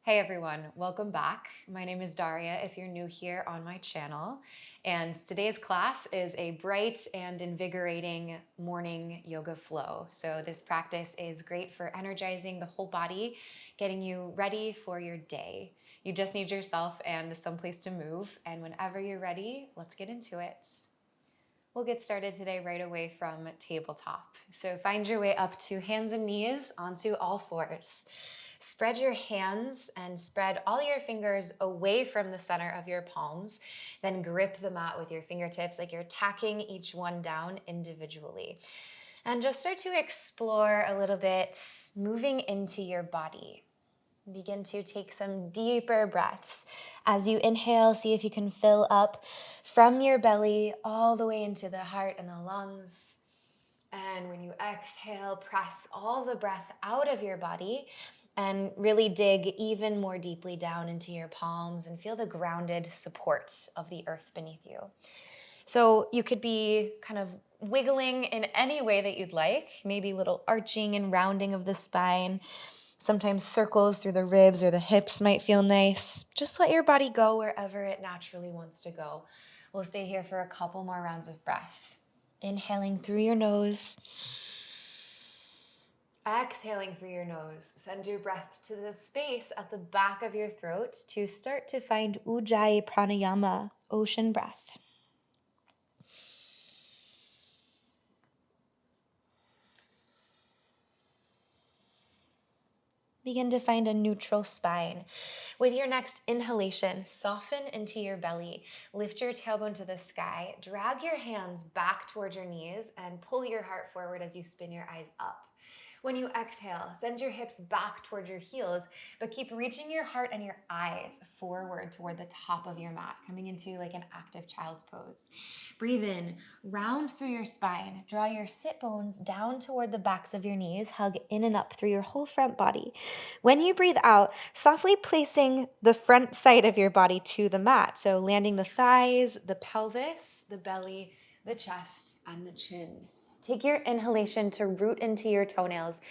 Hey everyone, welcome back. My name is Daria if you're new here on my channel. And today's class is a bright and invigorating morning yoga flow. So this practice is great for energizing the whole body, getting you ready for your day. You just need yourself and some place to move. And whenever you're ready, let's get into it. We'll get started today right away from tabletop. So find your way up to hands and knees onto all fours. Spread your hands and spread all your fingers away from the center of your palms. Then grip the mat with your fingertips like you're tacking each one down individually. And just start to explore a little bit, moving into your body. Begin to take some deeper breaths. As you inhale, see if you can fill up from your belly all the way into the heart and the lungs. And when you exhale, press all the breath out of your body and really dig even more deeply down into your palms and feel the grounded support of the earth beneath you. So you could be kind of wiggling in any way that you'd like, maybe little arching and rounding of the spine. Sometimes circles through the ribs or the hips might feel nice. Just let your body go wherever it naturally wants to go. We'll stay here for a couple more rounds of breath. Inhaling through your nose. Exhaling through your nose. Send your breath to the space at the back of your throat to start to find Ujjayi Pranayama, ocean breath. Begin to find a neutral spine. With your next inhalation, soften into your belly. Lift your tailbone to the sky. Drag your hands back towards your knees and pull your heart forward as you spin your eyes up. When you exhale, send your hips back toward your heels, but keep reaching your heart and your eyes forward toward the top of your mat, coming into like an active child's pose. Breathe in, round through your spine. Draw your sit bones down toward the backs of your knees. Hug in and up through your whole front body. When you breathe out, softly placing the front side of your body to the mat. So landing the thighs, the pelvis, the belly, the chest, and the chin. Take your inhalation to root into your toenails.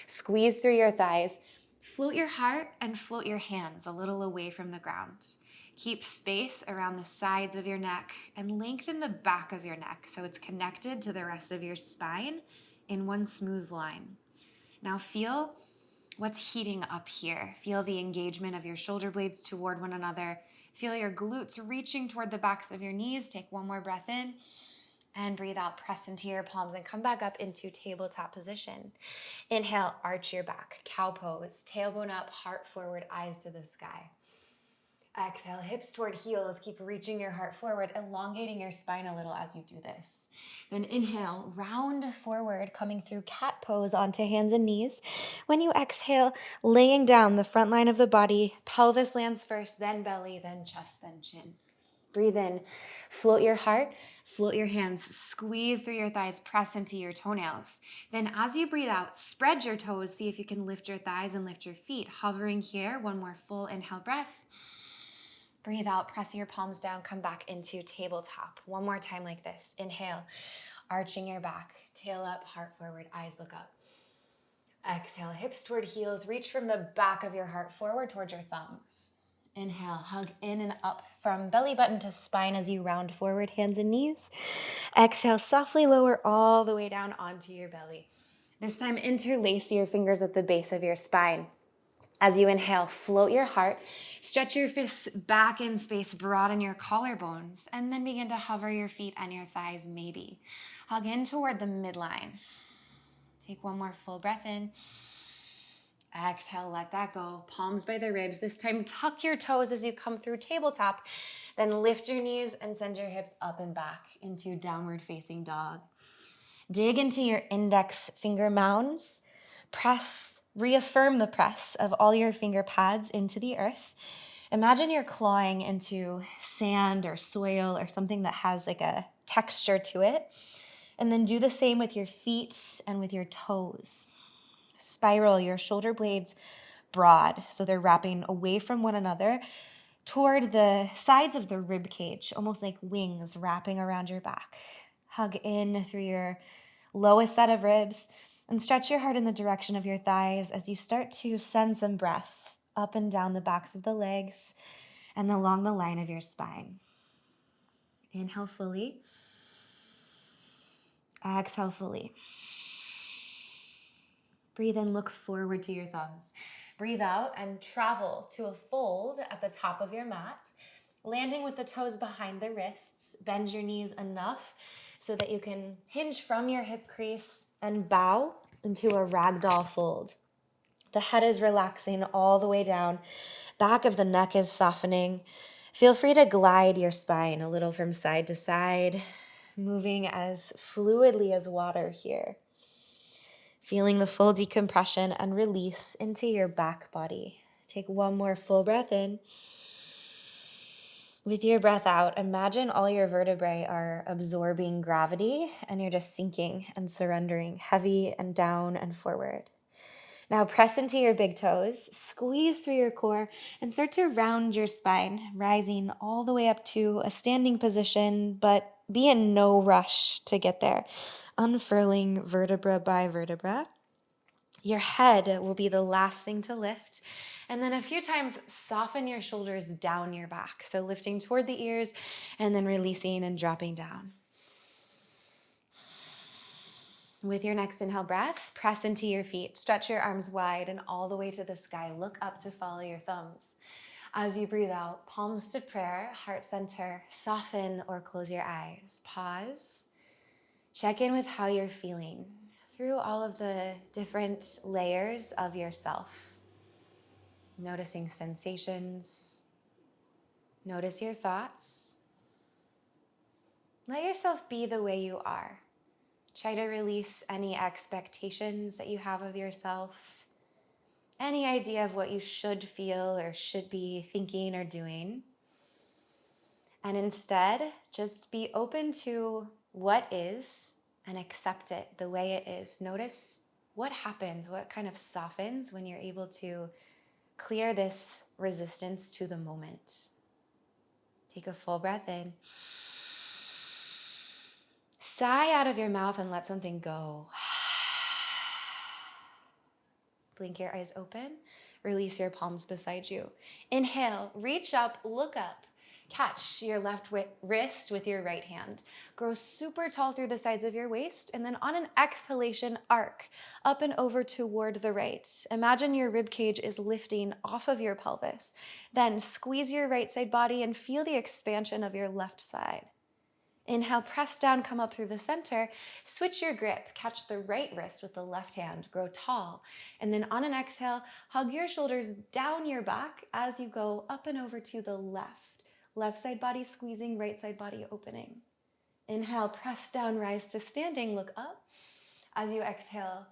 Squeeze through your thighs. Float your heart and float your hands a little away from the ground. Keep space around the sides of your neck and lengthen the back of your neck so it's connected to the rest of your spine in one smooth line. Now feel what's heating up here. Feel the engagement of your shoulder blades toward one another. Feel your glutes reaching toward the backs of your knees. Take one more breath in. And breathe out, press into your palms and come back up into tabletop position. Inhale, arch your back, cow pose, tailbone up, heart forward, eyes to the sky. Exhale, hips toward heels, keep reaching your heart forward, elongating your spine a little as you do this. Then inhale, round forward, coming through cat pose onto hands and knees. When you exhale, laying down the front line of the body, pelvis lands first, then belly, then chest, then chin. Breathe in, float your heart, float your hands, squeeze through your thighs, press into your toenails. Then as you breathe out, spread your toes, see if you can lift your thighs and lift your feet. Hovering here, one more full inhale breath. Breathe out, press your palms down, come back into tabletop. One more time like this. Inhale, arching your back, tail up, heart forward, eyes look up. Exhale, hips toward heels, reach from the back of your heart forward towards your thumbs. Inhale, hug in and up from belly button to spine as you round forward, hands and knees. Exhale, softly lower all the way down onto your belly. This time, interlace your fingers at the base of your spine. As you inhale, float your heart, stretch your fists back in space, broaden your collarbones, and then begin to hover your feet and your thighs maybe. Hug in toward the midline. Take one more full breath in. Exhale, let that go. Palms by the ribs. This time, tuck your toes as you come through tabletop. Then lift your knees and send your hips up and back into downward facing dog. Dig into your index finger mounds. Press, reaffirm the press of all your finger pads into the earth. Imagine you're clawing into sand or soil or something that has like a texture to it. And then do the same with your feet and with your toes. Spiral your shoulder blades broad, so they're wrapping away from one another toward the sides of the rib cage, almost like wings wrapping around your back. Hug in through your lowest set of ribs and stretch your heart in the direction of your thighs as you start to send some breath up and down the backs of the legs and along the line of your spine. Inhale fully. Exhale fully. Breathe in, look forward to your thumbs. Breathe out and travel to a fold at the top of your mat, landing with the toes behind the wrists. Bend your knees enough so that you can hinge from your hip crease and bow into a ragdoll fold. The head is relaxing all the way down. Back of the neck is softening. Feel free to glide your spine a little from side to side, moving as fluidly as water here. Feeling the full decompression and release into your back body. Take one more full breath in. With your breath out, imagine all your vertebrae are absorbing gravity and you're just sinking and surrendering, heavy and down and forward. Now press into your big toes, squeeze through your core, and start to round your spine, rising all the way up to a standing position, but be in no rush to get there. Unfurling vertebra by vertebra. Your head will be the last thing to lift. And then a few times, soften your shoulders down your back. So lifting toward the ears and then releasing and dropping down. With your next inhale breath, press into your feet. Stretch your arms wide and all the way to the sky. Look up to follow your thumbs. As you breathe out, palms to prayer, heart center, soften or close your eyes. Pause. Check in with how you're feeling through all of the different layers of yourself. Noticing sensations. Notice your thoughts. Let yourself be the way you are. Try to release any expectations that you have of yourself, any idea of what you should feel or should be thinking or doing. And instead, just be open to what is and accept it the way it is. Notice what happens, what kind of softens when you're able to clear this resistance to the moment. Take a full breath in. Sigh out of your mouth and let something go. Blink your eyes open. Release your palms beside you. Inhale, reach up, look up. Catch your left wrist with your right hand. Grow super tall through the sides of your waist, and then on an exhalation, arc up and over toward the right. Imagine your rib cage is lifting off of your pelvis. Then squeeze your right side body and feel the expansion of your left side. Inhale, press down, come up through the center. Switch your grip. Catch the right wrist with the left hand. Grow tall. And then on an exhale, hug your shoulders down your back as you go up and over to the left. Left side body squeezing, right side body opening. Inhale, press down, rise to standing, look up. As you exhale,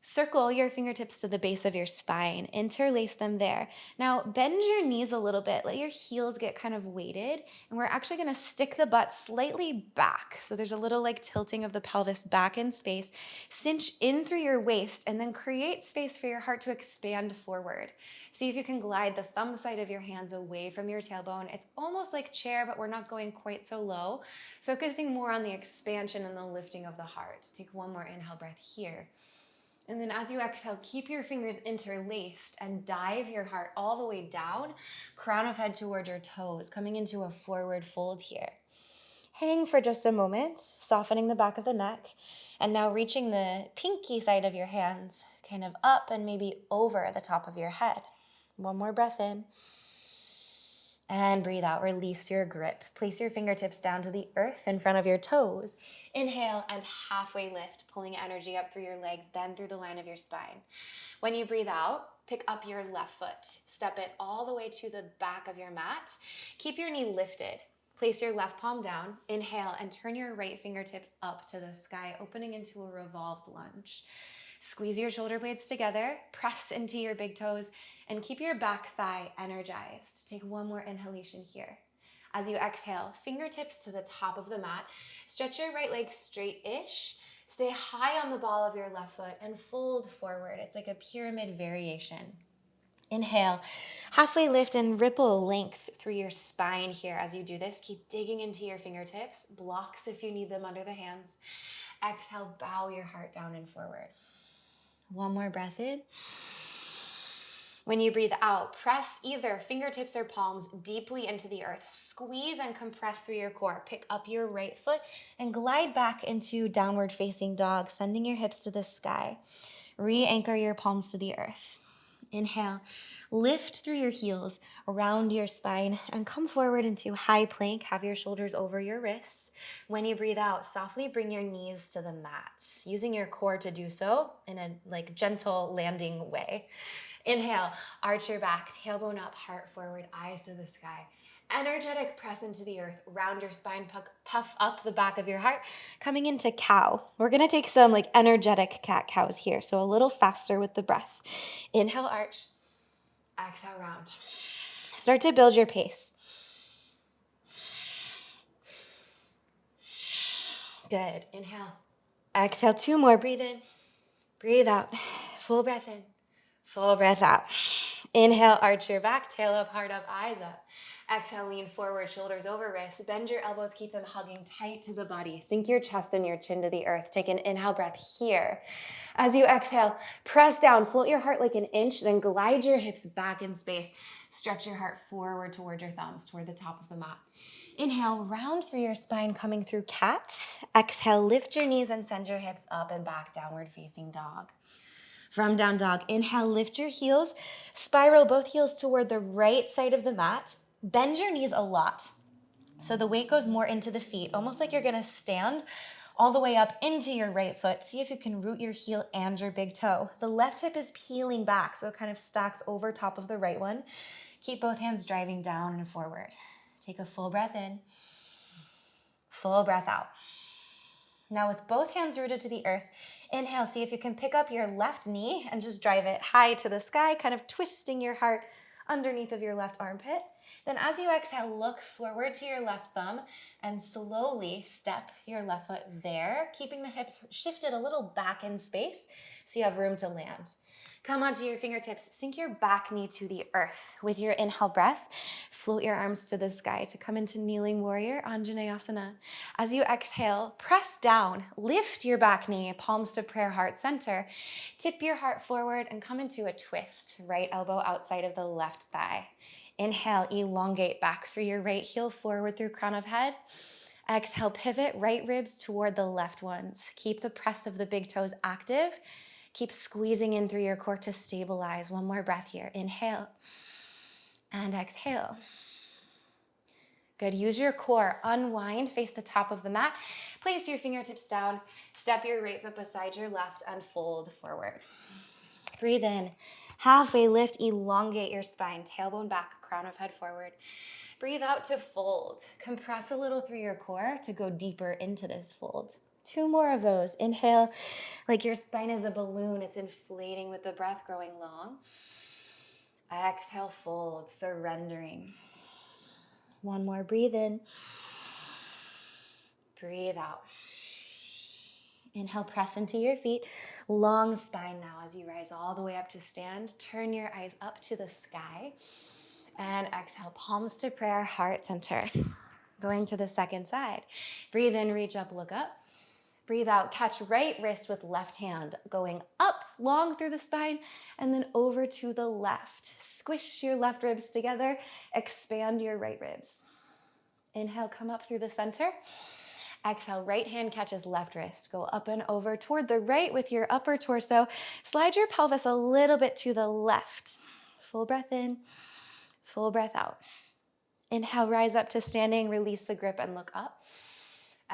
circle your fingertips to the base of your spine. Interlace them there. Now bend your knees a little bit. Let your heels get kind of weighted. And we're actually going to stick the butt slightly back. So there's a little like tilting of the pelvis back in space. Cinch in through your waist and then create space for your heart to expand forward. See if you can glide the thumb side of your hands away from your tailbone. It's almost like chair, but we're not going quite so low. Focusing more on the expansion and the lifting of the heart. Take one more inhale breath here. And then as you exhale, keep your fingers interlaced and dive your heart all the way down, crown of head toward your toes, coming into a forward fold here. Hang for just a moment, softening the back of the neck, and now reaching the pinky side of your hands kind of up and maybe over the top of your head. One more breath in. And breathe out, release your grip. Place your fingertips down to the earth in front of your toes. Inhale and halfway lift, pulling energy up through your legs, then through the line of your spine. When you breathe out, pick up your left foot. Step it all the way to the back of your mat. Keep your knee lifted. Place your left palm down. Inhale and turn your right fingertips up to the sky, opening into a revolved lunge. Squeeze your shoulder blades together, press into your big toes, and keep your back thigh energized. Take one more inhalation here. As you exhale, fingertips to the top of the mat. Stretch your right leg straight-ish. Stay high on the ball of your left foot and fold forward. It's like a pyramid variation. Inhale, halfway lift and ripple length through your spine here. As you do this, keep digging into your fingertips. Blocks if you need them under the hands. Exhale, bow your heart down and forward. One more breath in. When you breathe out, press either fingertips or palms deeply into the earth. Squeeze and compress through your core. Pick up your right foot and glide back into downward facing dog, sending your hips to the sky. Re-anchor your palms to the earth. Inhale, lift through your heels, round your spine, and come forward into high plank. Have your shoulders over your wrists. When you breathe out, softly bring your knees to the mat, using your core to do so in a gentle landing way. Inhale, arch your back, tailbone up, heart forward, eyes to the sky. Energetic press into the earth, round your spine, puff up the back of your heart, coming into cow. We're gonna take some energetic cat-cows here, so a little faster with the breath. Inhale, arch, exhale, round. Start to build your pace. Good, inhale. Exhale, 2 more, breathe in, breathe out. Full breath in, full breath out. Inhale, arch your back, tail up, heart up, eyes up. Exhale, lean forward, shoulders over wrists. Bend your elbows, keep them hugging tight to the body. Sink your chest and your chin to the earth. Take an inhale breath here. As you exhale, press down, float your heart like an inch, then glide your hips back in space. Stretch your heart forward toward your thumbs, toward the top of the mat. Inhale, round through your spine, coming through cat. Exhale, lift your knees and send your hips up and back, downward facing dog. From down dog, inhale, lift your heels, spiral both heels toward the right side of the mat. Bend your knees a lot, so the weight goes more into the feet, almost like you're gonna stand all the way up into your right foot. See if you can root your heel and your big toe. The left hip is peeling back, so it kind of stacks over top of the right one. Keep both hands driving down and forward. Take a full breath in, full breath out. Now with both hands rooted to the earth, inhale, see if you can pick up your left knee and just drive it high to the sky, kind of twisting your heart underneath of your left armpit. Then as you exhale, look forward to your left thumb and slowly step your left foot there, keeping the hips shifted a little back in space so you have room to land. Come onto your fingertips, sink your back knee to the earth. With your inhale breath, float your arms to the sky to come into kneeling warrior, Anjaneyasana. As you exhale, press down, lift your back knee, palms to prayer heart center. Tip your heart forward and come into a twist, right elbow outside of the left thigh. Inhale, elongate back through your right heel, forward through crown of head. Exhale, pivot right ribs toward the left ones. Keep the press of the big toes active. Keep squeezing in through your core to stabilize. One more breath here. Inhale and exhale. Good. Use your core. Unwind. Face the top of the mat. Place your fingertips down. Step your right foot beside your left and fold forward. Breathe in. Halfway lift. Elongate your spine. Tailbone back. Crown of head forward. Breathe out to fold. Compress a little through your core to go deeper into this fold. 2 more of those. Inhale, like your spine is a balloon. It's inflating with the breath, growing long. Exhale, fold, surrendering. 1 more, breathe in. Breathe out. Inhale, press into your feet. Long spine now as you rise all the way up to stand. Turn your eyes up to the sky. And exhale, palms to prayer, heart center. Going to the second side. Breathe in, reach up, look up. Breathe out, catch right wrist with left hand, going up long through the spine and then over to the left. Squish your left ribs together, expand your right ribs. Inhale, come up through the center. Exhale, right hand catches left wrist. Go up and over toward the right with your upper torso. Slide your pelvis a little bit to the left. Full breath in, full breath out. Inhale, rise up to standing, release the grip and look up.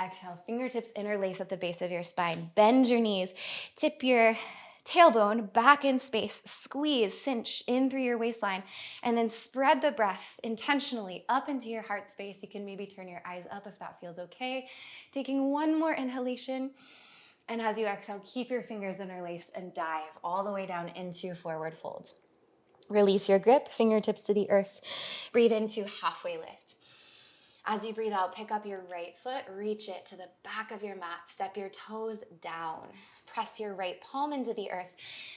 Exhale, fingertips interlace at the base of your spine. Bend your knees. Tip your tailbone back in space. Squeeze, cinch in through your waistline. And then spread the breath intentionally up into your heart space. You can maybe turn your eyes up if that feels okay. Taking 1 more inhalation. And as you exhale, keep your fingers interlaced and dive all the way down into forward fold. Release your grip, fingertips to the earth. Breathe into halfway lift. As you breathe out, pick up your right foot, reach it to the back of your mat, step your toes down. Press your right palm into the earth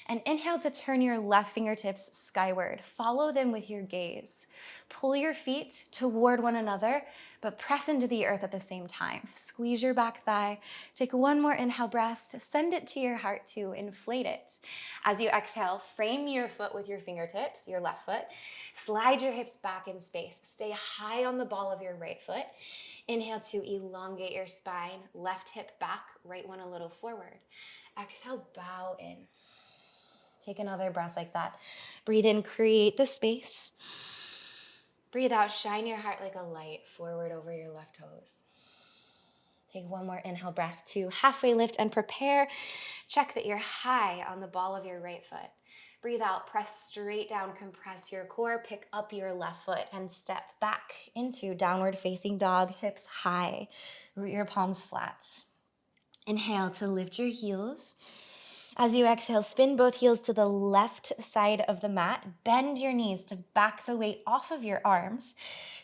and inhale to turn your left fingertips skyward. Follow them with your gaze. Pull your feet toward one another, but press into the earth at the same time. Squeeze your back thigh. Take one more inhale breath. Send it to your heart to inflate it. As you exhale, frame your foot with your fingertips, your left foot. Slide your hips back in space. Stay high on the ball of your right foot. Inhale to elongate your spine. Left hip back, right one a little forward. Exhale, bow in. Take another breath like that. Breathe in, create the space. Breathe out, shine your heart like a light forward over your left toes. Take one more inhale breath to halfway lift and prepare. Check that you're high on the ball of your right foot. Breathe out, press straight down, compress your core, pick up your left foot and step back into downward facing dog, hips high. Root your palms flat. Inhale to lift your heels. As you exhale, spin both heels to the left side of the mat. Bend your knees to back the weight off of your arms.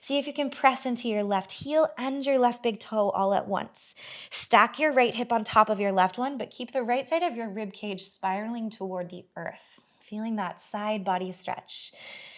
See if you can press into your left heel and your left big toe all at once. Stack your right hip on top of your left one, but keep the right side of your rib cage spiraling toward the earth. Feeling that side body stretch.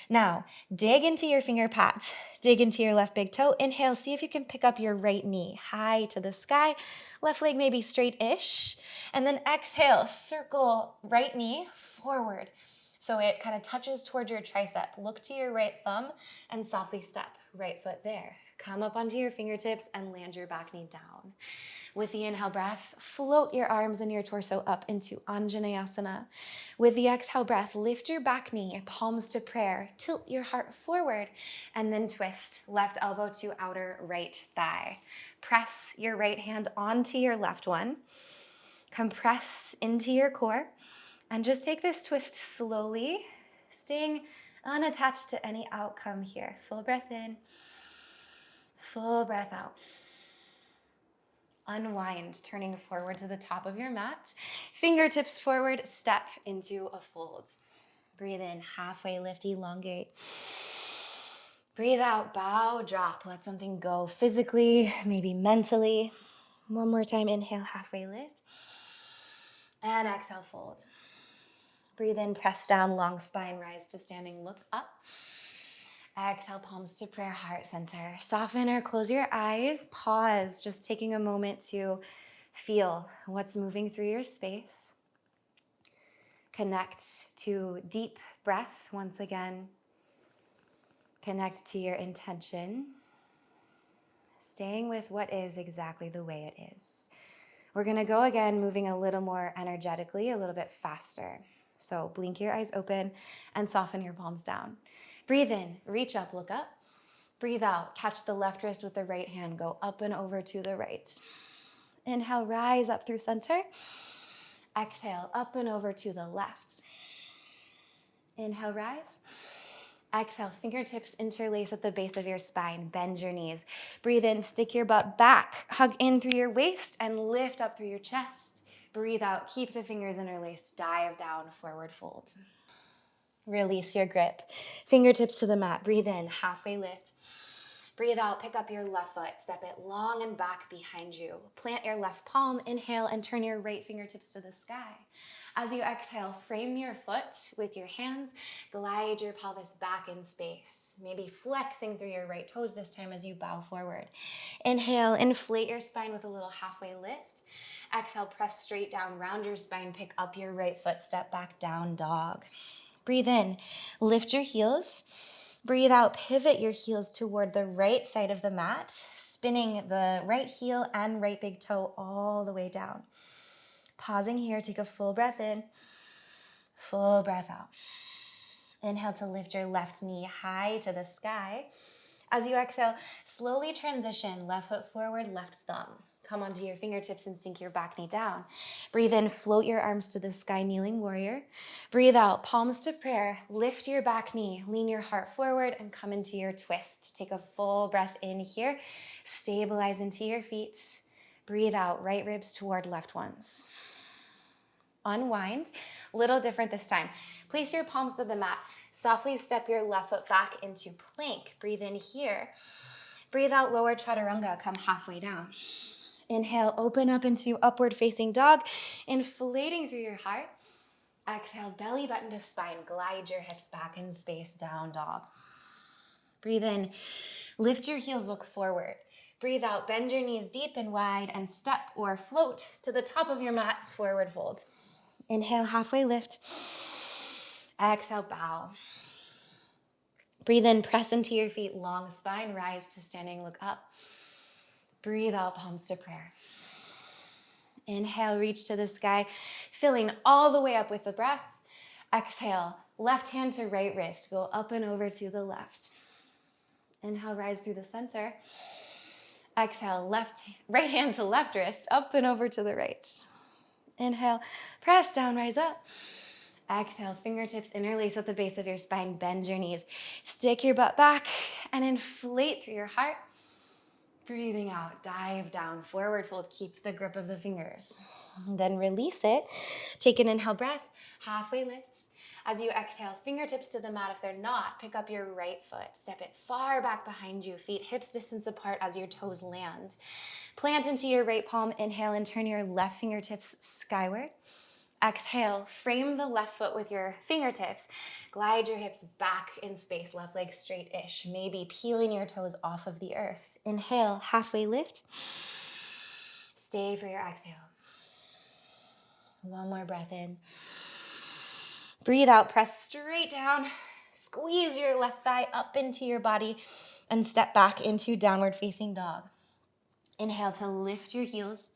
Now, dig into your finger pads. Dig into your left big toe. Inhale, see if you can pick up your right knee high to the sky. Left leg maybe straight-ish. And then exhale, circle right knee forward. So it kind of touches toward your tricep. Look to your right thumb and softly step right foot there. Come up onto your fingertips and land your back knee down. With the inhale breath, float your arms and your torso up into Anjaneyasana. With the exhale breath, lift your back knee, palms to prayer, tilt your heart forward, and then twist. Left elbow to outer right thigh. Press your right hand onto your left one. Compress into your core, and just take this twist slowly, staying unattached to any outcome here. Full breath in, full breath out. Unwind, turning forward to the top of your mat. Fingertips forward, step into a fold. Breathe in, halfway lift, elongate. Breathe out, bow, drop. Let something go physically, maybe mentally. One more time, inhale, halfway lift. And exhale, fold. Breathe in, press down, long spine, rise to standing, look up. Exhale, palms to prayer, heart center. Soften or close your eyes. Pause, just taking a moment to feel what's moving through your space. Connect to deep breath once again. Connect to your intention. Staying with what is exactly the way it is. We're going to go again, moving a little more energetically, a little bit faster. So blink your eyes open and soften your palms down. Breathe in, reach up, look up. Breathe out, catch the left wrist with the right hand, go up and over to the right. Inhale, rise up through center. Exhale, up and over to the left. Inhale, rise. Exhale, fingertips interlace at the base of your spine. Bend your knees. Breathe in, stick your butt back. Hug in through your waist and lift up through your chest. Breathe out, keep the fingers interlaced. Dive down, forward fold. Release your grip. Fingertips to the mat. Breathe in, halfway lift. Breathe out, pick up your left foot. Step it long and back behind you. Plant your left palm. Inhale and turn your right fingertips to the sky. As you exhale, frame your foot with your hands. Glide your pelvis back in space. Maybe flexing through your right toes this time as you bow forward. Inhale, inflate your spine with a little halfway lift. Exhale, press straight down, round your spine, pick up your right foot, step back, down dog. Breathe in, lift your heels. Breathe out, pivot your heels toward the right side of the mat, spinning the right heel and right big toe all the way down. Pausing here, take a full breath in, full breath out. Inhale to lift your left knee high to the sky. As you exhale, slowly transition, left foot forward, left thumb. Come onto your fingertips and sink your back knee down. Breathe in, float your arms to the sky, kneeling warrior. Breathe out, palms to prayer. Lift your back knee, lean your heart forward and come into your twist. Take a full breath in here. Stabilize into your feet. Breathe out, right ribs toward left ones. Unwind, little different this time. Place your palms to the mat. Softly step your left foot back into plank. Breathe in here. Breathe out, lower chaturanga, come halfway down. Inhale, open up into upward facing dog, inflating through your heart. Exhale, belly button to spine, glide your hips back in space, down dog. Breathe in, lift your heels, look forward. Breathe out, bend your knees deep and wide and step or float to the top of your mat, forward fold. Inhale, halfway lift. Exhale, bow. Breathe in, press into your feet, long spine, rise to standing, look up. Breathe out, palms to prayer. Inhale, reach to the sky, filling all the way up with the breath. Exhale, left hand to right wrist, go up and over to the left. Inhale, rise through the center. Exhale, right hand to left wrist, up and over to the right. Inhale, press down, rise up. Exhale, fingertips interlace at the base of your spine, bend your knees. Stick your butt back and inflate through your heart. Breathing out, dive down, forward fold, keep the grip of the fingers. Then release it. Take an inhale breath, halfway lift. As you exhale, fingertips to the mat. If they're not, pick up your right foot. Step it far back behind you, feet hips distance apart as your toes land. Plant into your right palm, inhale and turn your left fingertips skyward. Exhale, frame the left foot with your fingertips. Glide your hips back in space, left leg straight-ish, maybe peeling your toes off of the earth. Inhale, halfway lift. Stay for your exhale. One more breath in. Breathe out, press straight down. Squeeze your left thigh up into your body and step back into downward facing dog. Inhale to lift your heels.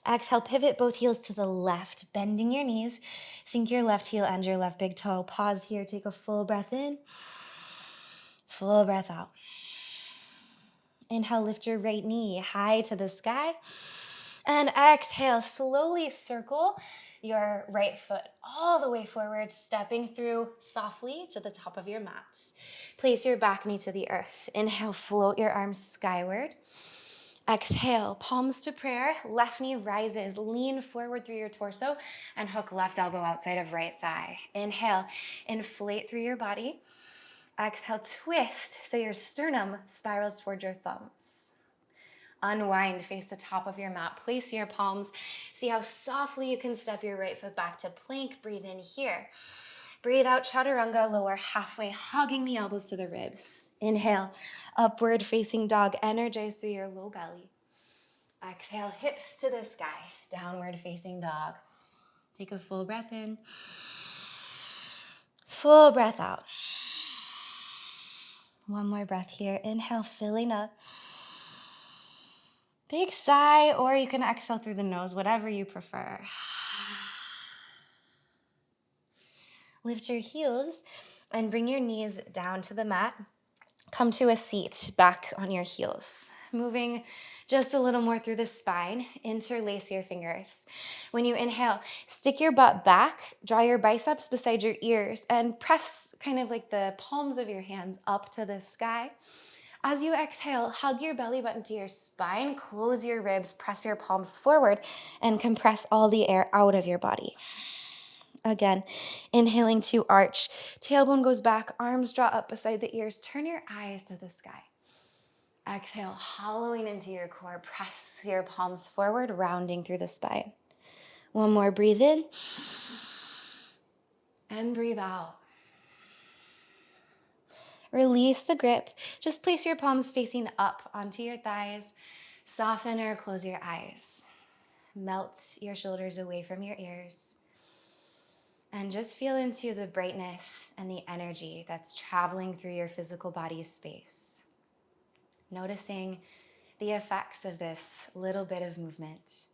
Exhale, pivot both heels to the left, bending your knees. Sink your left heel and your left big toe. Pause here, take a full breath in. Full breath out. Inhale, lift your right knee high to the sky. And exhale, slowly circle your right foot all the way forward, stepping through softly to the top of your mats. Place your back knee to the earth. Inhale, float your arms skyward. Exhale, palms to prayer, left knee rises, lean forward through your torso and hook left elbow outside of right thigh. Inhale, inflate through your body. Exhale, twist so your sternum spirals towards your thumbs. Unwind, face the top of your mat, place your palms. See how softly you can step your right foot back to plank. Breathe in here. Breathe out, chaturanga, lower halfway, hugging the elbows to the ribs. Inhale, upward facing dog, energize through your low belly. Exhale, hips to the sky, downward facing dog. Take a full breath in. Full breath out. One more breath here. Inhale, filling up. Big sigh, or you can exhale through the nose, whatever you prefer. Lift your heels and bring your knees down to the mat. Come to a seat back on your heels. Moving just a little more through the spine, interlace your fingers. When you inhale, stick your butt back, draw your biceps beside your ears, and press kind of like the palms of your hands up to the sky. As you exhale, hug your belly button to your spine, close your ribs, press your palms forward, and compress all the air out of your body. Again, inhaling to arch, tailbone goes back, arms draw up beside the ears, turn your eyes to the sky. Exhale, hollowing into your core, press your palms forward, rounding through the spine. One more, breathe in, and breathe out. Release the grip. Just place your palms facing up onto your thighs. Soften or close your eyes. Melt your shoulders away from your ears. And just feel into the brightness and the energy that's traveling through your physical body's space. Noticing the effects of this little bit of movement.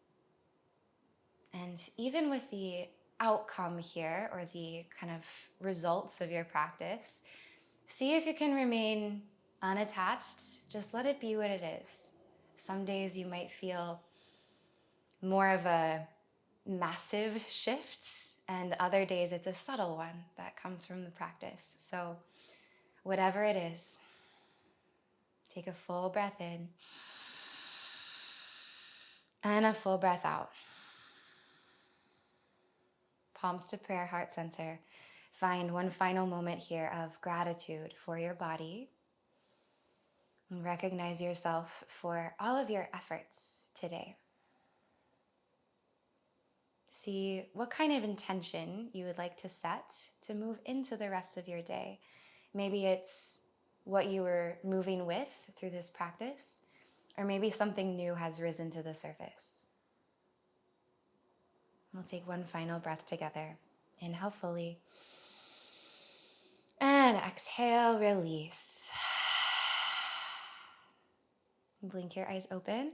And even with the outcome here, or the kind of results of your practice, see if you can remain unattached. Just let it be what it is. Some days you might feel more of a massive shift, and other days it's a subtle one that comes from the practice. So whatever it is, take a full breath in and a full breath out. Palms to prayer, heart center. Find one final moment here of gratitude for your body. And recognize yourself for all of your efforts today. See what kind of intention you would like to set to move into the rest of your day. Maybe it's what you were moving with through this practice, or maybe something new has risen to the surface. We'll take one final breath together. Inhale fully. And exhale, release. Blink your eyes open.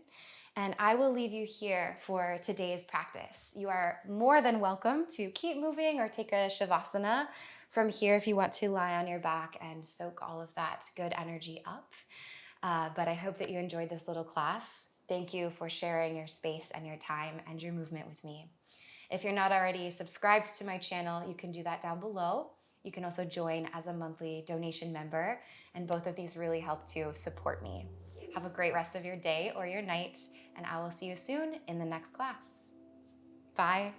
And I will leave you here for today's practice. You are more than welcome to keep moving or take a Shavasana from here if you want to lie on your back and soak all of that good energy up. But I hope that you enjoyed this little class. Thank you for sharing your space and your time and your movement with me. If you're not already subscribed to my channel, you can do that down below. You can also join as a monthly donation member, and both of these really help to support me. Have a great rest of your day or your night, and I will see you soon in the next class. Bye.